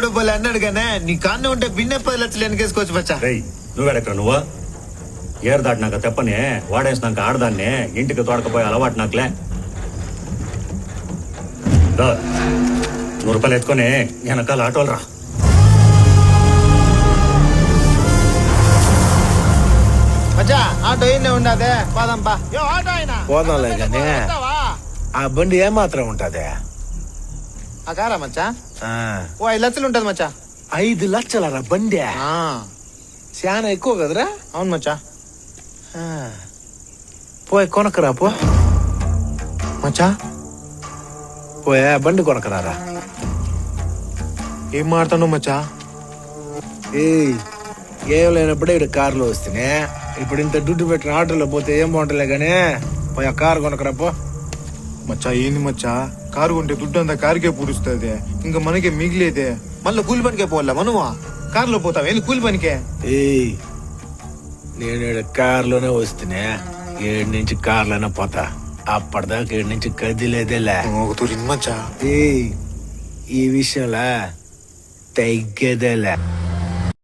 ఎవడో పోలే అన్నాడు గానే నీ కాన్నే ఉంటే బిన్నె 10 లక్షలు వెనకేసుకోవచ్చు మచ్చా. నువ్వేడెక్కడ నువ్వు ఏరు దాటినాక తెప్పని వాడేసినాక ఆడదాన్ని ఇంటికి తోడకపోయి అలవాటు నాకులే. 100 రూపాయలు ఎత్తుకొని వెనకాల ఆటోలు రా. మచ్చా ఆటో ఇన్నే ఉండదే పోదాంపా. ఆటో అయినా పోదాంలే గానీ ఆ బండి ఏమాత్రం ఉంటదే? ఆ కారా మచ్చా ఓ 5 లక్షలు ఉంటది మచ్చా. 5 లక్షలరా బండి? చాలా ఎక్కువ కదరా? అవును మచ్చా. పోయి కొనకరా పో మచ్చా. పోయా బండి కొనకరారా. ఏం మాడుతున్నావు మచ్చా? ఏం లేనప్పుడే ఇక్కడ కారులో వస్తేనే, ఇప్పుడు ఇంత దుడ్డు పెట్టిన ఆటోలో పోతే ఏం బాగుంటలే గానీ పోయి ఆ కారు కొనకరా పో. మచ్చా ఏంది మచ్చా, కారు కొంటే దుడ్డు అంతా కారుకే పూడుస్తుంది, ఇంకా మనకే మిగిలేదే. మళ్ళీ కూలి పనికే పోవాలా మనము? కారులో పోతావు ఏంది కూలి పనికే? నేను ఇక్కడ కారులోనే వస్తేనే, 7 నుంచి కార్లోనే పోతా. అప్పటిదాకా 7 నుంచి కదిలేదేలే. మచ్చా ఈ విషయంలో తగ్గేదేలే.